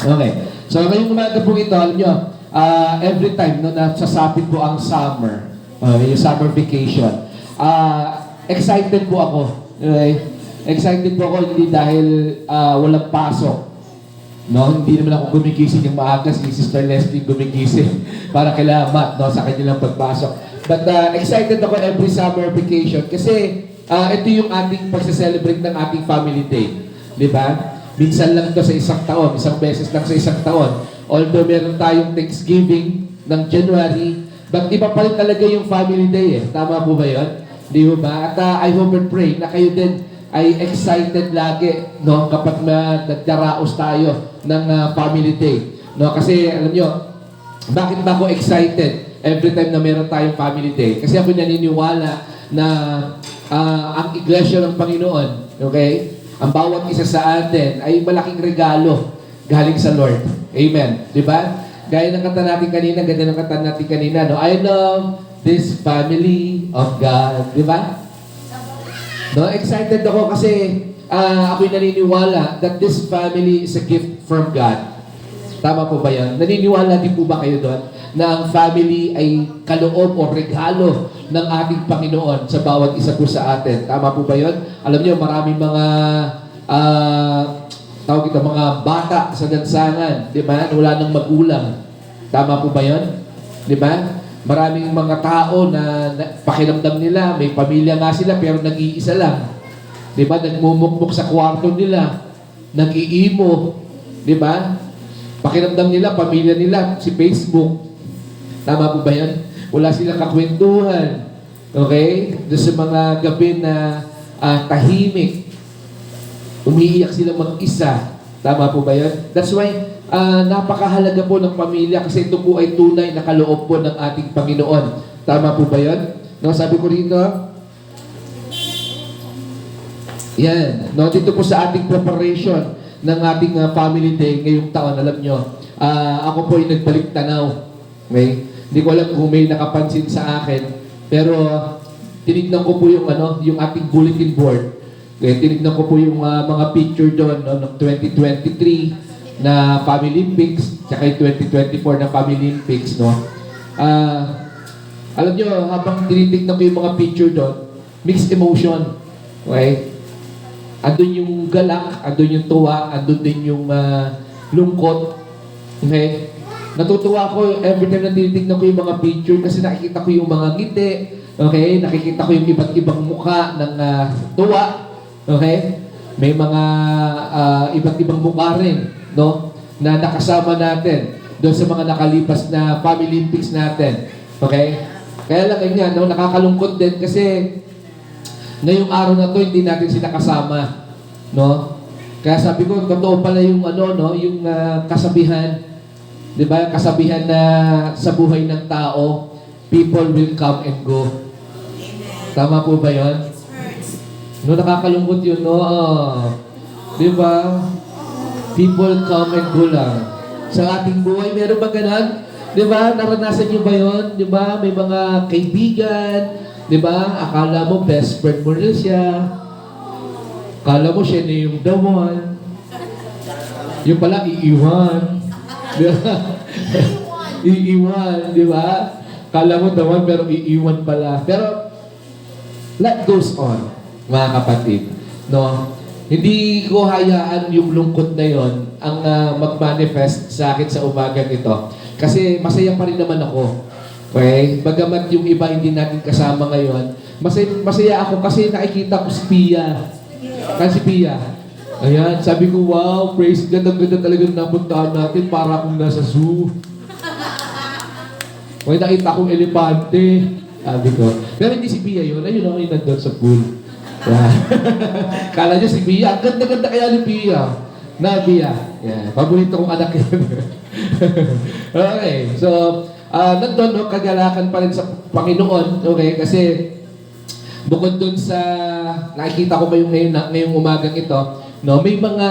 Okay. So ngayong umaga po ito, alam nyo, every time no, nasasapit po ang summer, yung summer vacation, excited po ako. Okay? Excited po ako hindi dahil walang pasok. No, hindi naman ako gumigising ng maaga, si Sister Leslie gumigising para kailangan no, sa kanilang pagpasok. But excited ako every summer vacation kasi ito yung ating pagse-celebrate ng ating family day. Di ba? Minsan lang ito sa isang taon, isang beses lang sa isang taon. Although meron tayong Thanksgiving ng January, but iba pa rin talaga yung family day eh. Tama po ba yun? Di ba? At I hope and pray na kayo din ay excited lagi no kapag nagdaraos tayo ng family day, no? Kasi alam nyo, bakit ba ako excited every time na meron tayong family day? Kasi ako naniniwala na ang iglesia ng Panginoon, okay, ang bawat isa sa atin ay malaking regalo galing sa Lord. Amen. Di ba? Gaya ng kanta natin kanina, ganda ng kanta natin kanina, no? I love this family of God. Di ba? No, excited ako kasi ako'y naniniwala that this family is a gift from God. Tama po ba yan? Naniniwala din po ba kayo doon na ang family ay kaloob o regalo ng ating Panginoon sa bawat isa po sa atin? Tama po ba yun? Alam niyo, maraming mga tawag ito, mga bata sa lansangan, di ba? Wala nang magulang. Tama po ba yun? Di ba? Maraming mga tao na pakiramdam nila, may pamilya nga sila pero nag-iisa lang. Di ba? Nagmumukmuk sa kwarto nila, nag-iimo. Di ba? Pakiramdam nila, pamilya nila, si Facebook. Tama po ba yan? Wala silang kakwentuhan. Okay? Doon sa mga gabi na tahimik. Umiiyak sila mag-isa. Tama po ba yan? That's why, napakahalaga po ng pamilya kasi ito po ay tunay na kaloob po ng ating Panginoon. Tama po ba yun? No, sabi ko rito, yan. No, dito po sa ating preparation ng ating family day ngayong taon, alam nyo, ako po ay nagbalik tanaw. Okay? Hindi ko alam kung may nakapansin sa akin, pero tinignan ko po yung, yung ating bulletin board. Okay? Tinignan ko po yung mga picture doon no, ng 2023, na Family Pics, tsaka yung 2024 na Family Pics, no? Alam nyo, habang tinitignan ko yung mga picture doon, mixed emotion. Okay? Andun yung galak, andun yung tuwa, andun din yung lungkot. Okay? Natutuwa ko every time na tinitignan ko yung mga picture kasi nakikita ko yung mga ngiti. Okay? Nakikita ko yung iba't ibang mukha ng tuwa. Okay? May mga iba't ibang mukha rin, no, na nakasama natin doon sa mga nakalipas na family pics natin. Okay? Kaya lang ganyan, no, nakakalungkot din kasi ngayong araw na to hindi natin sila kasama, no? Kaya sabi ko, totoo pala yung no, yung kasabihan, 'di ba? Kasabihan na sa buhay ng tao, people will come and go. Tama po ba 'yon? No, nakakalungkot yun, no? Di ba? People come and go lang. Sa ating buhay, meron ba ganun? Di ba? Naranasan niyo ba yun? Di ba? May mga kaibigan. Di ba? Akala mo best friend mo rin siya. Akala mo siya na yung the one. Yung pala, iiwan. Di ba? Iiwan, di ba? Akala mo the one, pero iiwan pala. Pero, life goes on, mga kapatid. No? Hindi ko hayaan yung lungkot na yon ang mag-manifest sa akin sa umagang ito. Kasi masaya pa rin naman ako. Okay? Bagamat yung iba hindi natin kasama ngayon, masaya ako kasi nakikita ko si Pia. Kasi si Pia. Ayan, sabi ko, wow, praise God, ang ganda talaga napuntahan natin para akong nasa zoo. May nakita akong elepante. Sabi ko. Pero hindi si Pia yun. Ayun ako yung nandun sa pool. Yeah. Kala nyo si Pia, ang ganda-ganda kaya ni Pia. Na Pia. Yeah. Paborito kong anak yun. Okay. So, nandun, no, kagalakan pa rin sa Panginoon. Okay? Kasi, bukod dun sa, nakikita ko ba yung ngayong umagang ito, no, may mga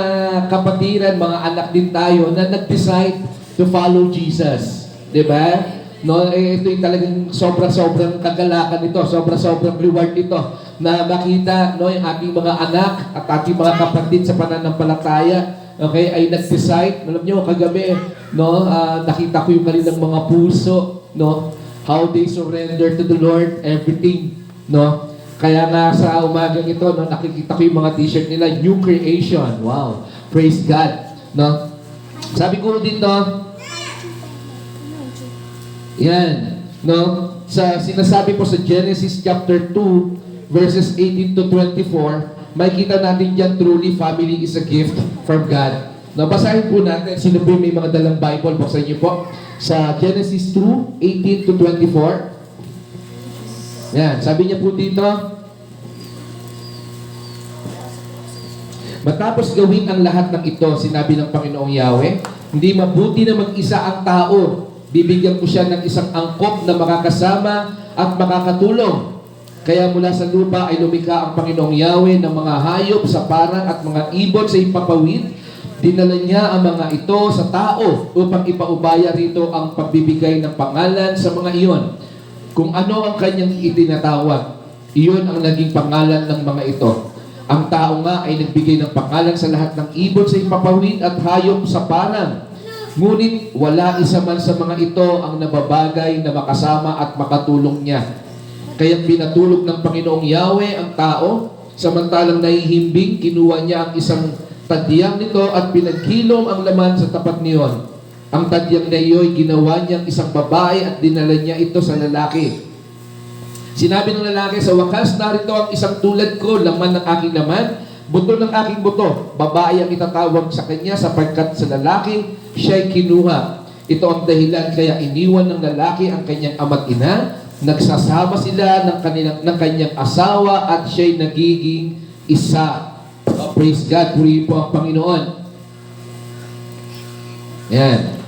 kapatiran, mga anak din tayo na nag-decide to follow Jesus. Diba? No, ito yung talagang sobrang kagalakan ito, sobrang reward ito na makita no yung ating mga anak at ating mga kapatid sa pananampalataya okay, ay nag-decide. Alam nyo, kagabi, no, nakita ko yung kanilang mga puso, no, how they surrender to the Lord, everything, no. Kaya nga sa umagang ito, no, nakikita ko yung mga t-shirt nila, New Creation. Wow, praise God, no. Sabi ko dito, yan, no, sa sinasabi po sa Genesis chapter 2, verses 18 to 24, makikita natin dyan, truly family is a gift from God. Nabasahin po natin, sino po may mga dalang Bible, buksan niyo po. Sa Genesis 2, 18 to 24. Yan, sabi niya po dito, matapos gawin ang lahat ng ito, sinabi ng Panginoong Yahweh, hindi mabuti na mag-isa ang tao. Bibigyan ko siya ng isang angkop na makakasama at makakatulong. Kaya mula sa lupa ay lumikha ang Panginoong Yahweh ng mga hayop sa parang at mga ibon sa ipapawid. Dinala niya ang mga ito sa tao upang ipaubaya rito ang pagbibigay ng pangalan sa mga iyon. Kung ano ang kanyang itinatawag, iyon ang naging pangalan ng mga ito. Ang tao nga ay nagbigay ng pangalan sa lahat ng ibon sa ipapawid at hayop sa parang. Ngunit wala isa man sa mga ito ang nababagay na makasama at makatulong niya. Kaya pinatulog ng Panginoong Yahweh ang tao, samantalang nahihimbing, kinuha niya ang isang tadyang nito at pinaghilom ang laman sa tapat niyon. Ang tadyang na iyo'y ginawa niyang isang babae at dinala niya ito sa lalaki. Sinabi ng lalaki, sa wakas narito ang isang tulad ko, laman ng aking laman, buto ng aking buto. Babae ang itatawag sa kanya sapagkat sa lalaki siya'y kinuha. Ito ang dahilan kaya iniwan ng lalaki ang kanyang ama't ina, nagsasama sila ng kanyang asawa at siya'y nagiging isa. Oh, praise God, purihin po ang Panginoon. Yan.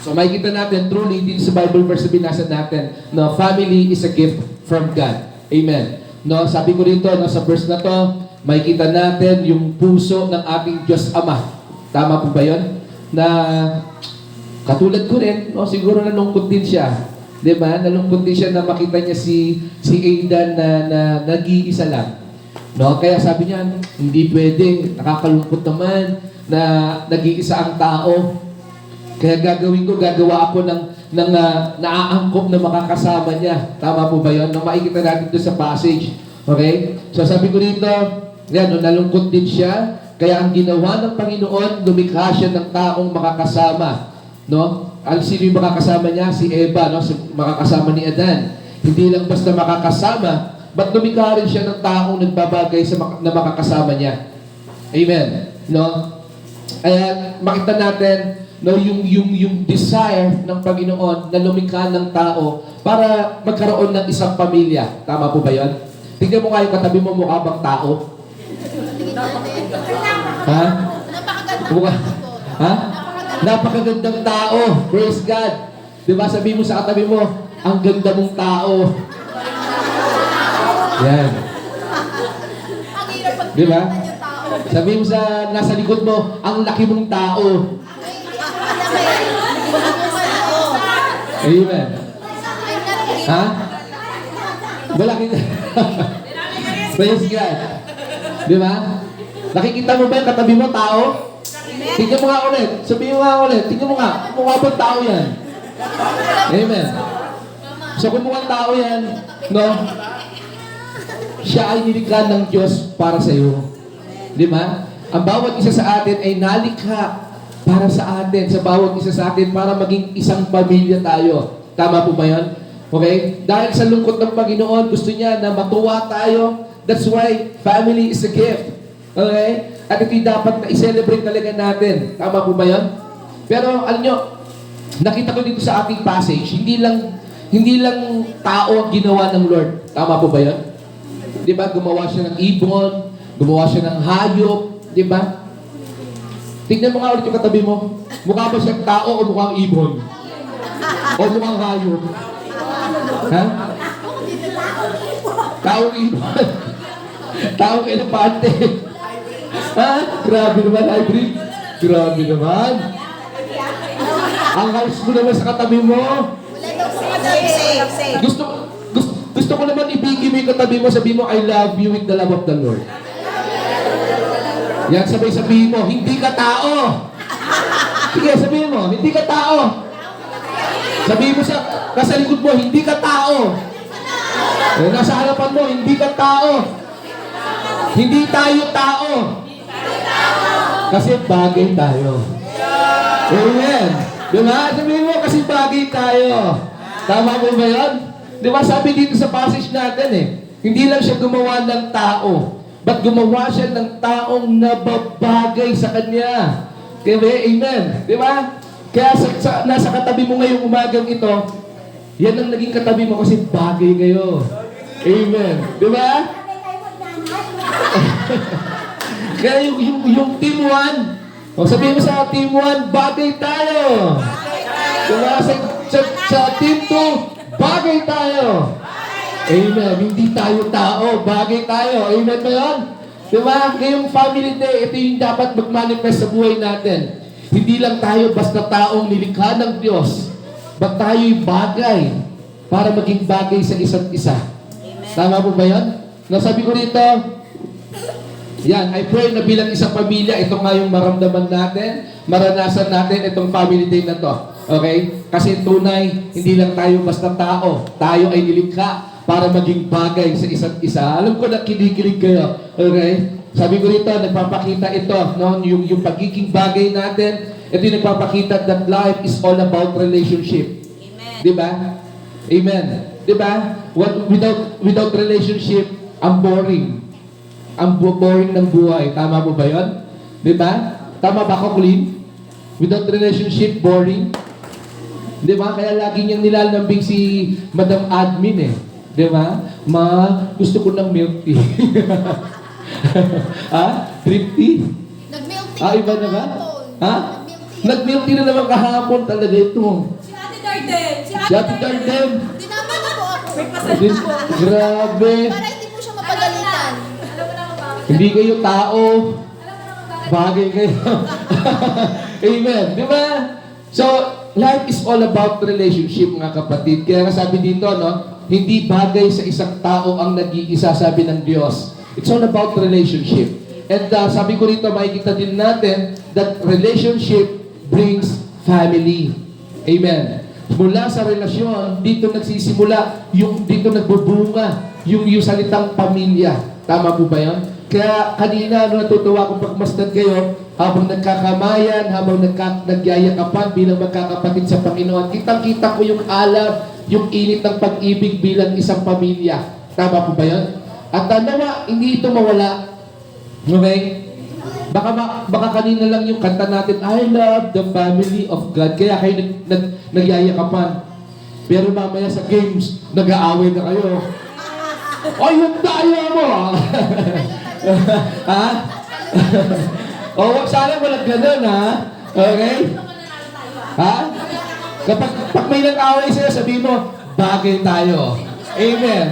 So makikita natin, truly, dito sa Bible verse na binasa natin, na family is a gift from God. Amen. No, sabi ko rito, no, sa verse na to, makikita natin yung puso ng ating Diyos Ama. Tama po ba yun? Na katulad ko rin, no, siguro nalungkot din siya. Diba? Nalungkot din siya na makita niya si Aidan na nag-iisa lang. No? Kaya sabi niya, hindi pwede, nakakalungkot naman na nag-iisa ang tao. Kaya gagawa ako ng naaangkop na makakasama niya. Tama po ba yun? Na makikita natin doon sa passage. Okay? So sabi ko dito, yan, no, nalungkot din siya. Kaya ang ginawa ng Panginoon, lumikha siya ng taong makakasama. No? Sino yung makakasama niya? Si Eva, no? Makakasama ni Adan. Hindi lang basta makakasama, but lumikha rin siya ng taong nagbabagay na makakasama niya. Amen. No? Kaya makita natin, no, yung desire ng Panginoon na lumikha ng tao para magkaroon ng isang pamilya. Tama po ba yun? Tignan mo nga yung katabi mo, mukha bang tao? Ha? Mukha? Ha? Napakagandang tao. Praise God. Diba? Sabi mo sa katabi mo, ang ganda mong tao. Yan. Diba? Sabi mo sa nasa likod mo, ang laki mong tao. Amen. Ha? Malaki na. Praise God. Diba? Nakikita mo ba yung katabi mo, tao? Tingnan mo nga ulit. Sabihin mo nga ulit. Tingnan mo nga. Mukha bang tao yan? Amen. So kung mukhang tao yan, no? Siya ay nilikha ng Diyos para sa iyo. Di ba? Ang bawat isa sa atin ay nalikha para sa atin. Sa bawat isa sa atin para maging isang pamilya tayo. Tama po ba yan? Okay? Dahil sa lungkot ng Panginoon, gusto niya na matuwa tayo. That's why family is a gift. Okay? At ito dapat na i-celebrate talaga natin. Tama po ba yan? Pero alam nyo, nakita ko dito sa ating passage, hindi lang tao ang ginawa ng Lord. Tama po ba yan? Di ba? Gumawa siya ng ibon, gumawa siya ng hayop, di ba? Tingnan mo nga ulit yung katabi mo. Mukha ba siyang tao o mukhang ibon? O mukhang hayop? Ha? Taong ibon. Taong elepante. Ha? Grabe naman, hybrid. Grabe naman. Ang house mo naman sa katabi mo. Gusto ko naman ibigay mo yung katabi mo, sabi mo, I love you with the love of the Lord. Yan, sabay sabihin mo, hindi ka tao. Sige, sabihin mo, hindi ka tao. Sabihin mo nasa likod mo, hindi ka tao. Nasa harapan mo, hindi ka tao. Hindi tayo tao. Kasi bagay tayo. Amen. Diba? Sabihin mo, kasi bagay tayo. Tama mo ba yun? Diba sabi dito sa passage natin hindi lang siya gumawa ng tao, but gumawa siya ng taong nababagay sa Kanya. Kaya, amen. Diba? Kaya nasa katabi mo ngayong umagang ito, yan ang naging katabi mo kasi bagay kayo. Amen. Diba? Kaya yung team 1, sabihin mo sa team 1, bagay tayo. Diba? Sa team 2, bagay tayo. Amen. Hindi tayo tao, bagay tayo. Amen ba yun? Diba? Ngayong family day, ito yung dapat mag-manifest sa buhay natin. Hindi lang tayo basta taong nilikha ng Diyos, but tayo'y bagay para maging bagay sa isa't isa. Amen. Tama po ba yun? Nasabi ko rito, yan, I pray na bilang isang pamilya, ito nga yung maramdaman natin, maranasan natin itong family day na to. Okay? Kasi tunay, hindi lang tayo basta tao. Tayo ay nilikha para maging bagay sa isa't isa. Alam ko na kinikilig kayo. Okay? Sabi ko rito, nagpapakita ito, no? Yung pagiging bagay natin, ito yung nagpapakita that life is all about relationship. Amen. Diba? Amen. Diba? Without relationship, ang boring. Ang boring ng buhay. Tama po ba yun? Diba? Tama ba ako, Colleen? Without relationship, boring. Diba? Kaya lagi niyang nilalambing si Madam Admin Diba? Gusto ko ng milk tea. Drip tea? Nag-milk tea. Iba na ba? Nag-milk tea na naman kahapon talaga ito. Si Ate Darden. Si Ate Darden. Dinama na po ako. Grabe. Para hindi po siya mapagalitan. Hindi kayo tao. Bagay kayo. Amen. Di ba? So, life is all about relationship, mga kapatid. Kaya sabi dito, no, hindi bagay sa isang tao ang nag-iisa, sabi ng Diyos. It's all about relationship. And sabi ko rito, makikita din natin that relationship brings family. Amen. Mula sa relasyon, dito nagsisimula, dito nagbubunga, yung salitang pamilya. Tama po ba yun? Kaya kanina, natutuwa kong pagmasdan kayo, habang nagkakamayan, habang nagyayakapan bilang magkakapatid sa Panginoon, kitang-kita ko yung alam, yung init ng pag-ibig bilang isang pamilya. Tama po ba yun? At nawa, hindi ito mawala. Okay? Baka kanina lang yung kanta natin, I love the family of God. Kaya kayo nagyayakapan. Pero mamaya sa games, nag-aaway na kayo. Ay, yung daya mo! Ha? Sana walang ganun, ha? Okay? Ha? Kapag may nag-aaway sa'yo, sabihin mo, bagay tayo. Amen.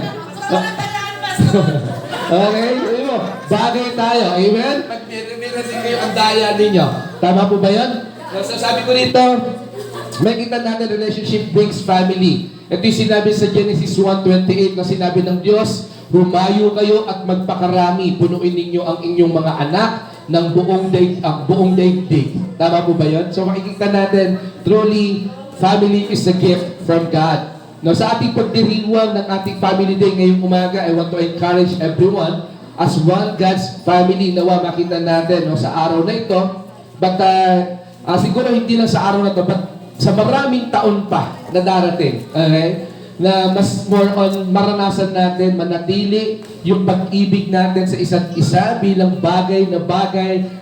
Okay? Sabihin mo, bagay tayo. Amen? Pag-mira din kayo ang daya ninyo. Tama po ba yun? So, sabi ko rito, may kita natin, relationship brings family. Ito yung sinabi sa Genesis 1:28 na sinabi ng Diyos, humayo kayo at magpakarami, punuin ninyo ang inyong mga anak ng buong daigdig. Tama po ba yun? So makikita natin, truly, family is a gift from God. Now, sa ating pagdiriwang ng ating family day ngayong umaga, I want to encourage everyone as one God's family. Nawa makita natin sa araw na ito. But siguro hindi lang sa araw na ito, but sa maraming taon pa na darating. Okay? Na mas more on maranasan natin, manatili yung pag-ibig natin sa isa't isa bilang bagay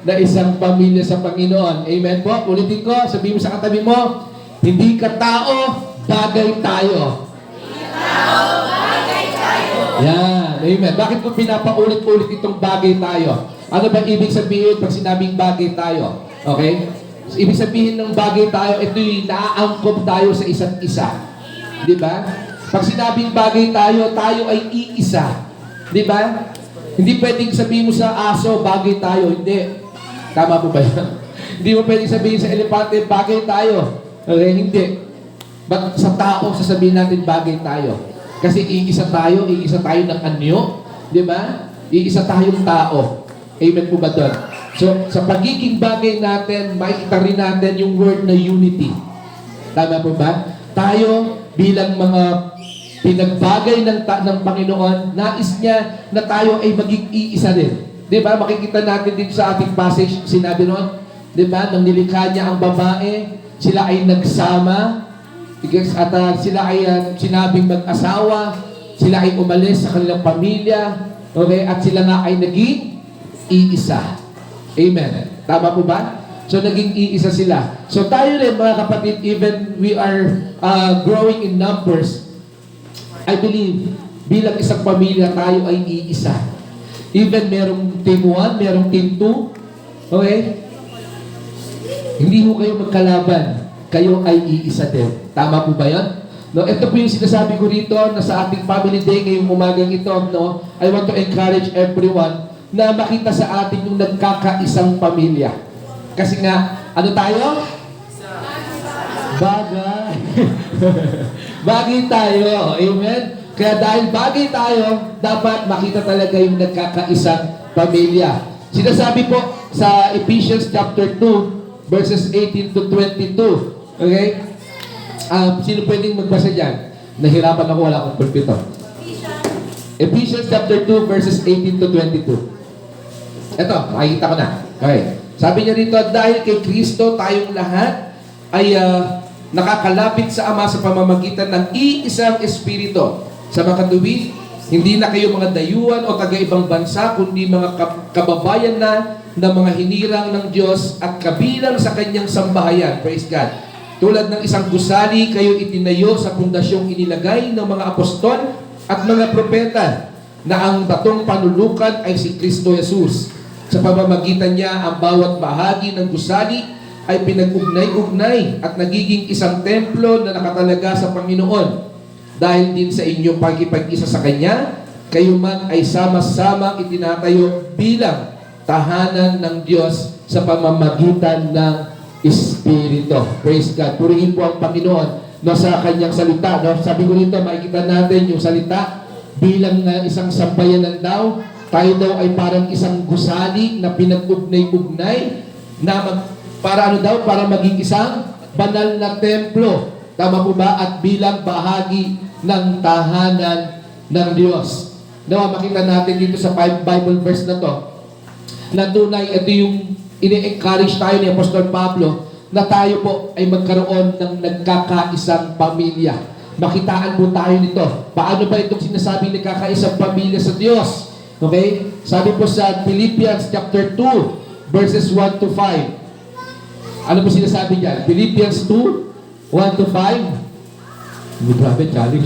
na isang pamilya sa Panginoon. Amen po? Ulitin ko, sabihin mo sa katabi mo, hindi ka tao, bagay tayo. Hindi tao, bagay tayo. Yan. Amen. Bakit ko pinapaulit-ulit itong bagay tayo? Ano ba ibig sabihin pag sinabing bagay tayo? Okay? So, ibig sabihin ng bagay tayo, ito'y naaangkop tayo sa isa't isa. Di ba? Pag sinabing bagay tayo, tayo ay iisa. Di ba? Hindi pwedeng sabihin mo sa aso, bagay tayo. Hindi. Tama po ba yan? Hindi mo pwedeng sabihin sa elepante, bagay tayo. Okay? Hindi. But sa tao, sasabihin natin bagay tayo. Kasi iisa tayo ng anyo. Di ba? Iisa tayong tao. Amen po ba doon? So, sa pagiging bagay natin, makikita rin natin yung word na unity. Tama po ba? Tayo, bilang mga pinagbagay ng Panginoon, nais niya na tayo ay maging iisa din. Di ba? Makikita natin dito sa ating passage, sinabi noon, di ba? Nang nilikha niya ang babae, sila ay nagsama, at sila ay sinabing mag-asawa, sila ay umalis sa kanilang pamilya, okay? At sila nga ay naging iisa. Amen. Tama po ba? So, naging iisa sila. So, tayo rin, mga kapatid, even we are growing in numbers, I believe, bilang isang pamilya, tayo ay iisa. Even merong team 1, merong team 2, okay? Hindi ho kayo magkalaban. Kayo ay iisa din. Tama po ba yan? No, ito po yung sinasabi ko rito na sa ating family day ngayong umagang ito, no? I want to encourage everyone na makita sa atin yung nagkakaisang pamilya. Kasi nga, ano tayo? Bagay. Bagay tayo. Amen? Kaya dahil bagay tayo, dapat makita talaga yung nagkakaisang pamilya. Sinasabi po sa Ephesians chapter 2, verses 18 to 22. Okay? Sino pwedeng magbasa dyan? Nahirapan ako, wala akong pulpito. Ephesians chapter 2, verses 18 to 22. Ito, makikita ko na. Okay. Sabi niya rito, dahil kay Kristo tayong lahat ay nakakalapit sa Ama sa pamamagitan ng iisang Espiritu. Sa makatuwid, hindi na kayo mga dayuhan o taga-ibang bansa, kundi mga kababayan na ng mga hinirang ng Diyos at kabilang sa kanyang sambahayan. Praise God. Tulad ng isang gusali, kayo itinayo sa pundasyong inilagay ng mga apostol at mga propeta na ang batong panulukan ay si Kristo Jesus. Sa pamamagitan niya, ang bawat bahagi ng gusali ay pinag-ugnay-ugnay at nagiging isang templo na nakatalaga sa Panginoon. Dahil din sa inyong pagkipag-isa sa Kanya, kayo man ay sama-samang itinatayo bilang tahanan ng Diyos sa pamamagitan ng Espiritu. Praise God. Purihin po ang Panginoon no, sa Kanyang salita. No? Sabi ko nito, makikita natin yung salita bilang isang sambayanan daw. Tayo daw ay parang isang gusali na pinag-ugnay-ugnay na para ano daw? Para maging isang banal na templo. Tama po ba? At bilang bahagi ng tahanan ng Diyos. Now, makita natin dito sa Bible verse na to, na tunay, ito yung ini-encourage tayo ni Apostol Pablo na tayo po ay magkaroon ng nagkakaisang pamilya. Makitaan po tayo nito. Paano ba itong sinasabing nagkakaisang pamilya sa Diyos? Okay? Sabi po sa Philippians chapter 2, verses 1 to 5. Ano po sinasabi diyan? Philippians 2, 1 to 5. Grabe, challenge.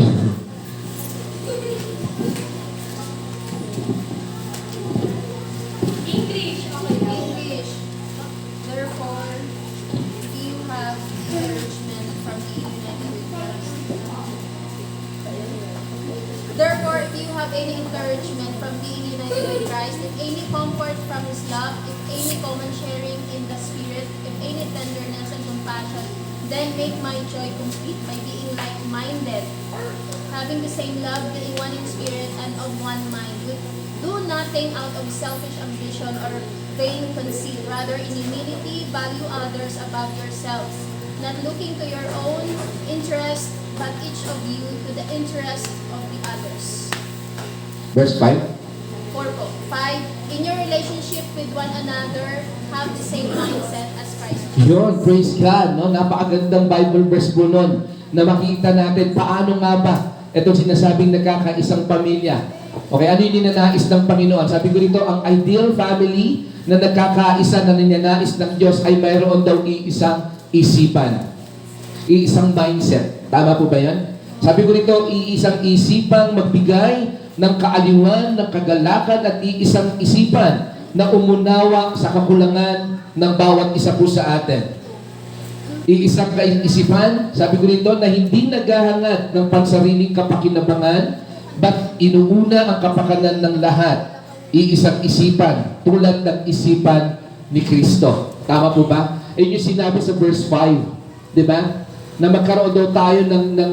English. Okay, English. Therefore, if you have encouragement from being united with Christ. Therefore, if you have any encouragement from being united with Christ, if any comfort from His love, if any common sharing in the Spirit, if any tenderness and compassion, then make my joy complete by being like-minded, having the same love, being one in spirit and of one mind. Do nothing out of selfish ambition or vain conceit. Rather, in humility, value others above yourselves, not looking to your own interest, but each of you to the interest of the others. Verse 5. 5. In your relationship with one another, have the same mindset as Christ. Yun, praise God. No? Napakagandang Bible verse po nun na makita natin paano nga ba itong sinasabing nagkakaisang pamilya. Okay, ano yung ninanais ng Panginoon? Sabi ko dito, ang ideal family na nagkakaisa na ninanais ng Diyos ay mayroon daw iisang isipan. Iisang mindset. Tama po ba yan? Sabi ko dito, iisang isipang magbigay ng kaaliwan, ng kagalakan at iisang isipan na umunawa sa kakulangan ng bawat isa po sa atin. Iisang kaisipan, sabi ko dito, na hindi naghahangad ng pansariling kapakinabangan, but inuuna ang kapakanan ng lahat. Iisang isipan, tulad ng isipan ni Kristo. Tama po ba? Ayun yung sinabi sa verse 5. Di ba? Na magkaroon daw tayo ng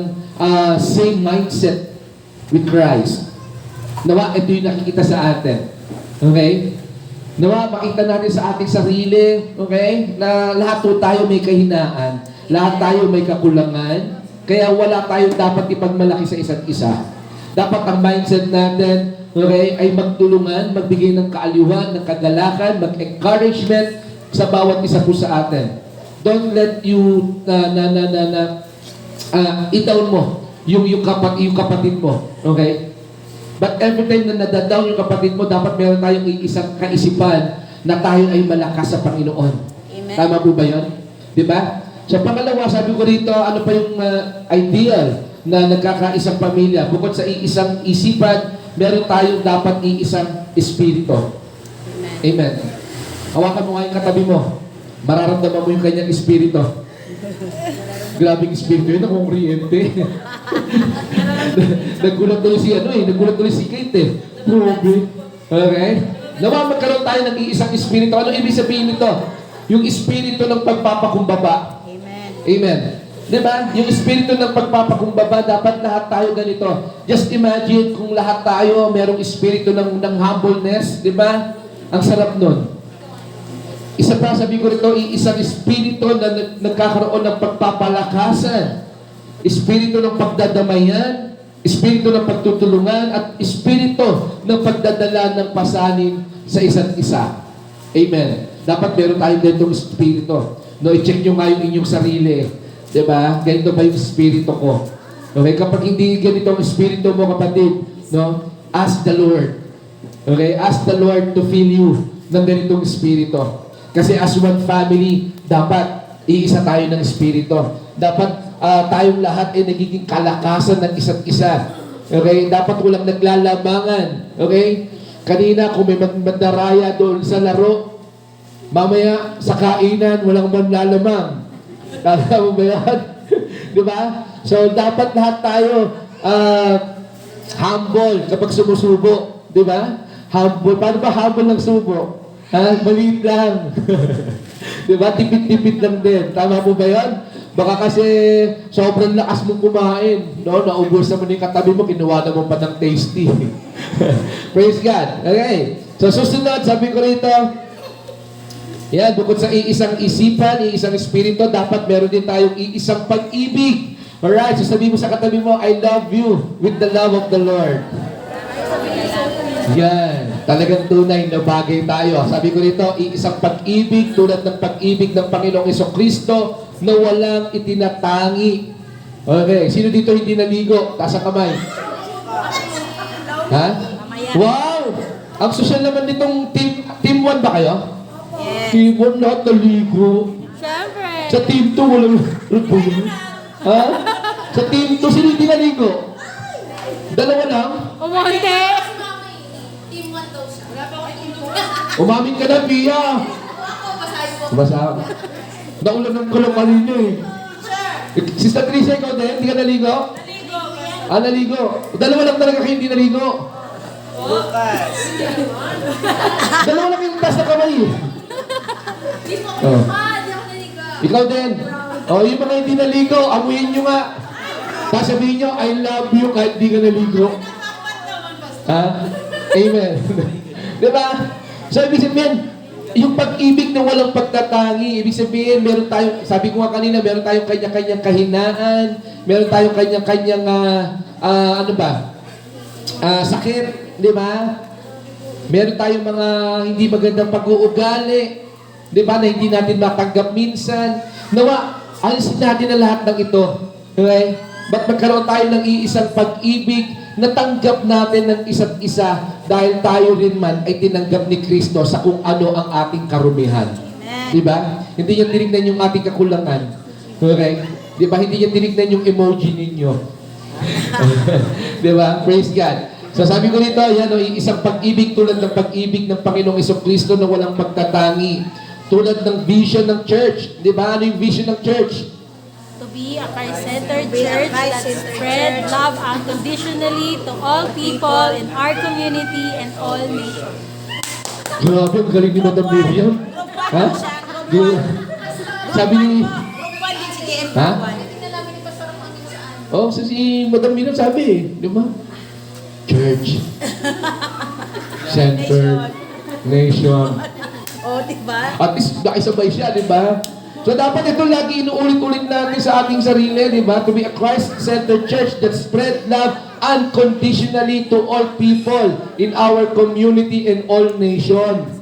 same mindset with Christ. Nawa, ito yung nakikita sa atin. Okay? Nawa, makita natin sa ating sarili, okay, na lahat po tayo may kahinaan. Lahat tayo may kakulangan. Kaya wala tayong dapat ipagmalaki sa isa't isa. Dapat ang mindset natin, okay, ay magtulungan, magbigay ng kaaliwan, ng kagalakan, mag-encouragement sa bawat isa po sa atin. Don't let you i-down mo yung kapatid mo. Okay? But every time na nadadown yung kapatid mo, dapat meron tayong isang kaisipan na tayo ay malakas sa Panginoon. Amen. Tama po ba yun? Diba? Sa pangalawa, sabi ko rito, ano pa yung ideal na nagkakaisang pamilya? Bukod sa iisang isipan, meron tayong dapat iisang espiritu. Amen. Hawakan mo nga yung katabi mo. Mararamdaman mo yung kanyang espiritu. Grabing espiritu yun, akong kuryente. Nagulat tuloy si nagulat tuloy si Kate eh. Grabe. Okay? Nawa magkaroon tayo ng iisang espiritu. Ano ibig sabihin nito? Yung espiritu ng pagpapakumbaba. Amen. Amen. Diba? Yung espiritu ng pagpapakumbaba, dapat lahat tayo ganito. Just imagine kung lahat tayo merong espiritu ng humbleness, diba? Ang sarap nun. Isa pa, sabi ko rito, isang espiritu na nagkakaroon ng pagpapalakasan, espiritu ng pagdadamayan, espiritu ng pagtutulungan, at espiritu ng pagdadala ng pasanin sa isa't isa. Amen. Dapat meron tayong ganitong espiritu. No, i-check nyo nga yung inyong sarili. Diba? Ganito ba yung espiritu ko? Okay? Kapag hindi ganito ang espiritu mo, kapatid, no? Ask the Lord. Okay? Ask the Lord to fill you ng ganitong espiritu. Kasi as one family, dapat iisa tayo ng espiritu. Dapat tayong lahat ay nagiging kalakasan ng isa't isa. Okay? Dapat walang naglalamangan. Okay? Kanina, kung may mandaraya doon sa laro, mamaya sa kainan, walang manlalamang. Tama mo ba yan? Di ba? So, dapat lahat tayo humble kapag sumusubo. Di ba? Humble. Paano ba humble ng subo? Maliit lang. Di ba? Tipid-tipid lang din. Tama po ba yan? Baka kasi sobrang lakas mong kumain. No? Naubos naman yung katabi mo, kinuha na mo pa ng tasty. Praise God. Okay. So, susunod, sabi ko rito, yan, bukod sa iisang isipan, iisang espiritu, dapat meron din tayong iisang pag-ibig. Alright, so sabi mo sa katabi mo, I love you with the love of the Lord. Yan, talagang tunay na bagay tayo. Sabi ko rito, iisang pag-ibig tulad ng pag-ibig ng Panginoong Jesucristo na walang itinatangi. Okay, sino dito hindi naligo? Taas ang kamay. Ha? Wow! Ang social naman nitong team 1 ba kayo? Yes. Team 1 lahat naligo. Siyempre. Sa team 2 walang... Ha? Sa team 2 sino hindi naligo? Dalawa lang? Umonte. Si Mama Team 1 daw siya. Wala pa ako team 2. Umamin ka na, Pia! Ako, basahin po. Basa. Naulan ng kulong kanina eh. Sister Trisha, ikaw din? Hindi ka naligo? Naligo. Naligo. Dalawa lang talaga kayo hindi naligo. Bukas. Dalawa lang yung taas na kamay eh. Di po. Oh. Di ako naligo. Ikaw din. O, yung mga hindi naligo, amuyin nyo nga. Tapos sabihin nyo, I love you kahit di ka naligo. Ha? Amen. Diba? So, ibig sabihin, yung pag-ibig na walang pagtatangi, ibig sabihin, meron tayong, sabi ko nga kanina, meron tayong kanya-kanyang kahinaan, meron tayong kanya-kanyang, sakit, di ba? Meron tayong mga hindi magandang pag-uugali, di ba, na hindi natin matanggap minsan. Nawa, alisin natin na lahat ng ito. Okay? Ba't magkaroon tayo ng iisang pag-ibig, natanggap natin ng isa't isa dahil tayo rin man ay tinanggap ni Kristo sa kung ano ang ating karumihan. Di ba? Hindi niya tinignan yung ating kakulangan. Okay? Di ba? Hindi niya tinignan yung emoji ninyo. Di ba? Praise God. So sabi ko rito, yan o, isang pag-ibig tulad ng pag-ibig ng Panginoong Jesucristo na walang pagtatangi. Tulad ng vision ng church. Di ba? Ano yung vision ng church? To be a Christ-centered church that spread love unconditionally to all people in our community and all nations. Grabe, ang galing ni Madam Miriam. Ha? Sabi ni... Ha? Tingnan namin ni Pastor kung ano saan. Oh, si Madam Miriam sabi, di ba? Church. Centered nation. O, diba? At least nakisabay siya, di ba? So dapat ito lagi inuulit-ulit natin sa ating sarili, di ba? To be a Christ-centered church that spread love unconditionally to all people in our community and all nations.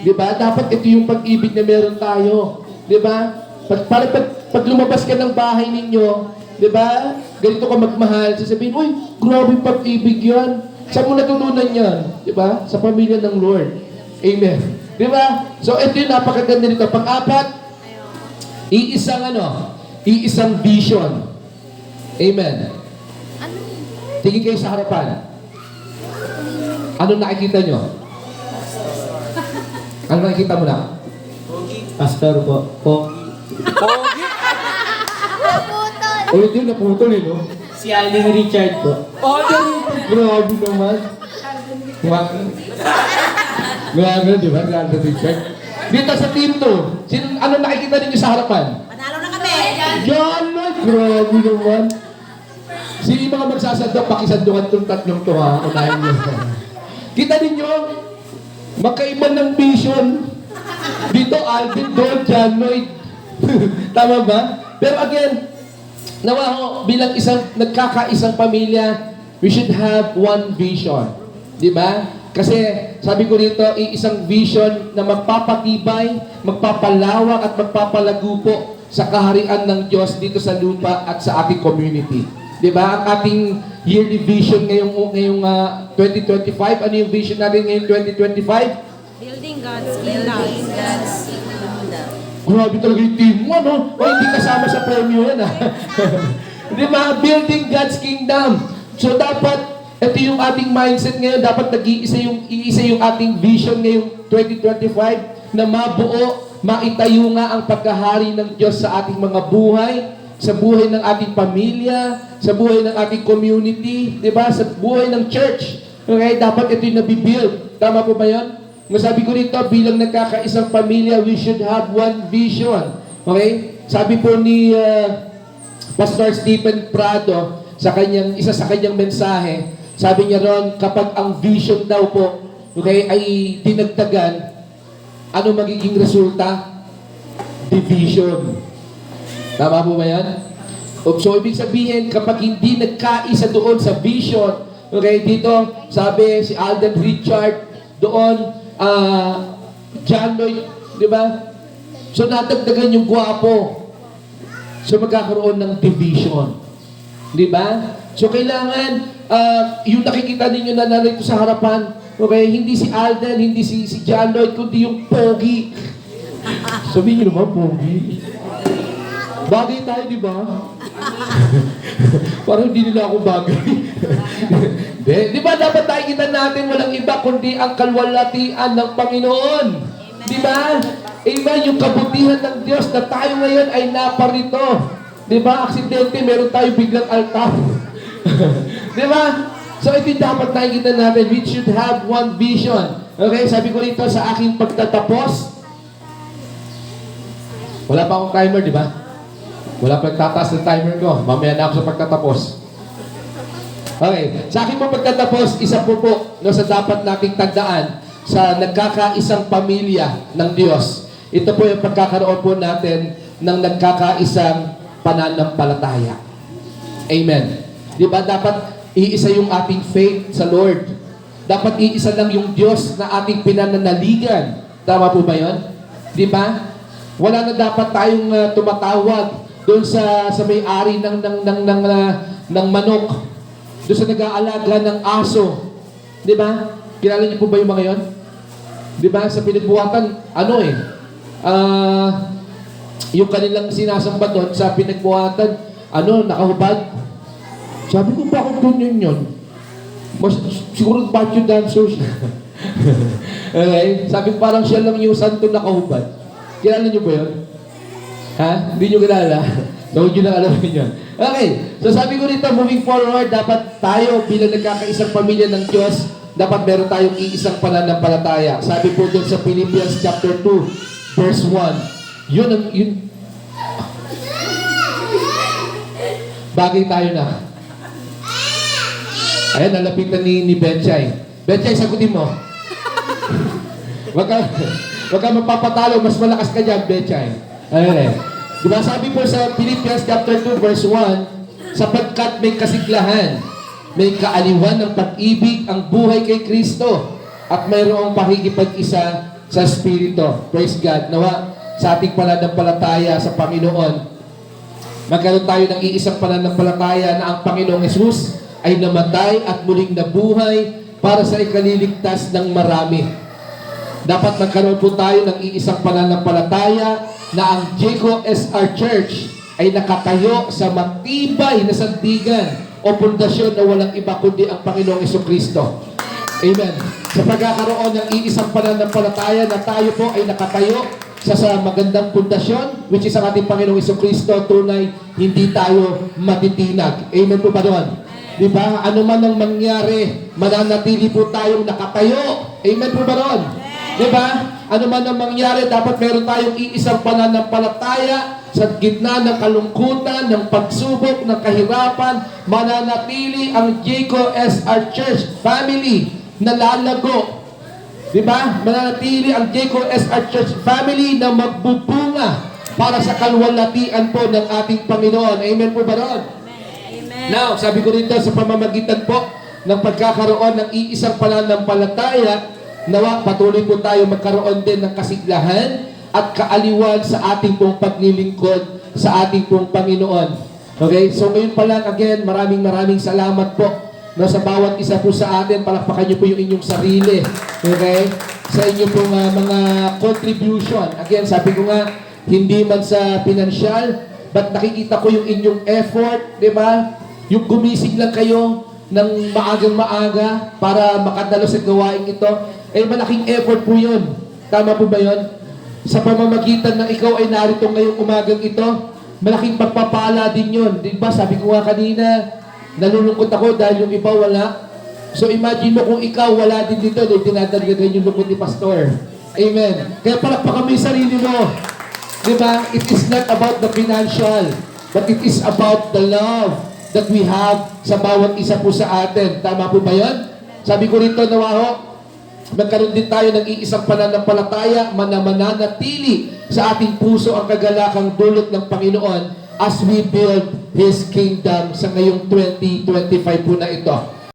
Di ba? Dapat ito yung pag-ibig na meron tayo. Di ba? Pag lumabas ka ng bahay ninyo, di ba? Ganito ka magmahal, sasabihin, uy, grabe pag-ibig yan. Saan mo natutunan yan? Di ba? Sa pamilya ng Lord. Amen. Di ba? So ito yung napakaganda nito. Pang-apat, iisang vision. Amen. Tingin kayo sa harapan. Ano nakikita nyo? Ano nakikita mo na? Pastor po. Naputol! Ulit yun, naputol eh, no? Si Alden Richard po. Grabe naman. Grabe, di ba? Grabe, Richard. Dito sa team 2, ano nakikita ninyo sa harapan? Panalo na kami. Yan na, grabe naman. Sino yung mga magsasandok, pakisandukan itong tatlong to ha, unahin nyo. Kita ninyo, magkaiba ng vision. Dito, Alvin, doon, John Lloyd. Tama ba? Pero again, nawa ho, bilang nagkakaisang pamilya, we should have one vision. Di ba? Kasi sabi ko dito, isang vision na magpapatibay, magpapalawak at magpapalago po sa kaharian ng Diyos dito sa lupa at sa ating community. 'Di ba? Ang ating yearly vision ngayong 2025, ano yung vision natin ngayong 2025? Building God's kingdom. Grabe talaga yung team mo, no? O hindi kasama sa premyo yan, ha? Di ba? Building God's kingdom. So dapat ito yung ating mindset ngayon, dapat iisa yung ating vision ngayong 2025 na mabuo, maitayo nga ang pagkahari ng Diyos sa ating mga buhay, sa buhay ng ating pamilya, sa buhay ng ating community, di ba? Sa buhay ng church. Okay? Dapat ito yung nabibuild. Tama po ba yun? Masabi ko rito, bilang nagkakaisang pamilya, we should have one vision. Okay? Sabi po ni Pastor Stephen Prado, isa sa kanyang mensahe, sabi niya ron, kapag ang vision daw po, okay, ay dinagdagan, ano magiging resulta? Division. Tama po ba yan? So, ibig sabihin, kapag hindi nagkaisa doon sa vision, okay, dito, sabi si Alden Richard, doon, John Lloyd, di ba? So, natagdagan yung gwapo. So, magkakaroon ng division. Di ba? So, kailangan, yung nakikita ninyo na narito sa harapan, okay, hindi si Alden, hindi si John Lloyd, kundi yung pogi. Sabihin nyo naman, pogi. Bagay tayo, di ba? Parang hindi nila ako bagay. Di ba dapat tayo kita natin walang iba kundi ang kalwalatian ng Panginoon? Di ba? Amen, yung kabutihan ng Diyos na tayo ngayon ay naparito. Di ba? Aksidente, meron tayo biglang altar. Di ba? So ito dapat nakikita natin. We should have one vision. Okay, sabi ko rito sa aking pagtatapos. Wala pa akong timer, di ba? Wala pa nagtataas ng timer ko. Mamaya na ako sa pagtatapos. Okay, sa aking pagtatapos, isa po no, sa dapat nating tandaan sa nagkakaisang pamilya ng Diyos. Ito po yung pagkakaroon po natin ng nagkakaisang pananampalataya. Amen. Di ba dapat iisa yung ating faith sa Lord? Dapat iisa lang yung Diyos na ating pinananaligan. Tama po ba yun? Di ba? Wala na dapat tayong tumatawag doon sa may-ari ng manok, doon sa nag-aalaga ng aso. Di ba? Kilala niyo po ba yung mga yon? Di ba? Sa pinagbuhatan, yung kanilang sinasamba doon sa pinagbuhatan, nakahubad. Sabi ko, bakit ganyan yun? Siguro batyo dancers. Okay? Sabi ko, parang siya lang yung santo nakahubad. Kilala niyo ba yun? Ha? Hindi nyo kilala? So, huwag nyo lang alamin yun. Okay. So, sabi ko rito, moving forward, dapat tayo bilang nagkakaisang pamilya ng Diyos, dapat meron tayong iisang pananampalataya. Sabi po doon sa Philippians chapter 2, verse 1. Yun. Bagay tayo na. Ayan, nalapitan ni Betchay. Betchay, sagutin mo. Wag ka mapapatalo, mas malakas ka dyan, Betchay. Ayan. Diba sabi po sa Philippians chapter 2 verse 1, sapagkat may kasiglahan, may kaaliwan ng pag-ibig ang buhay kay Kristo at mayroong pakikipag-isa sa Espiritu. Praise God. Nawa sa ating pananampalataya sa Panginoon, magkaroon tayo ng iisang pananampalataya na ang Panginoong Hesus ay namatay at muling nabuhay para sa ikaliligtas ng marami. Dapat magkaroon po tayo ng iisang pananampalataya na ang Jacob SR Church ay nakatayo sa matibay na sandigan o pundasyon na walang iba kundi ang Panginoong Jesucristo. Amen. Sa pagkakaroon ng iisang pananampalataya na tayo po ay nakatayo sa magandang pundasyon, which is ang ating Panginoong Jesucristo, tunay, hindi tayo matitinag. Amen po ba doon? Diba? Ano man ang mangyari, mananatili po tayong nakatayo. Amen po ba doon? Diba? Ano man ang mangyari, dapat meron tayong iisang pananampalataya sa gitna ng kalungkutan, ng pagsubok, ng kahirapan, mananatili ang Jacob SR Church family na lalago. Diba? Mananatili ang Jacob SR Church family na magbubunga para sa kalwalatian po ng ating Panginoon. Amen po ba ron? Amen. Now, sabi ko rito sa pamamagitan po ng pagkakaroon ng iisang pananampalataya, nawa patuloy po tayo magkaroon din ng kasiglahan at kaaliwan sa ating pong paglilingkod sa ating pong Panginoon. Okay? So ngayon pa lang, again, maraming salamat po. No, sa bawat isa po sa atin, palakpakan niyo po yung inyong sarili. Okay? Sa inyong pong mga contribution. Again, sabi ko nga, hindi man sa pinansyal, but nakikita ko yung inyong effort, di ba? Yung gumising lang kayo ng maagang-maaga para makadalo sa gawain ito, eh malaking effort po yun. Tama po ba yun? Sa pamamagitan na ikaw ay narito ngayong umagang ito, malaking pagpapala din yun. Di ba? Sabi ko nga kanina, nalulungkot ako dahil yung iba wala. So imagine mo kung ikaw wala din dito, dinadagdagan yung lungkot ni Pastor. Amen. Kaya palakpakan mo yung sarili mo. Diba? It is not about the financial, but it is about the love that we have sa bawat isa po sa atin. Tama po ba yun? Sabi ko rito, nawaho, magkaroon din tayo ng iisang pananampalataya, mananatili sa ating puso ang kagalakang dulot ng Panginoon as we build His kingdom sa ngayong 2025 po na ito.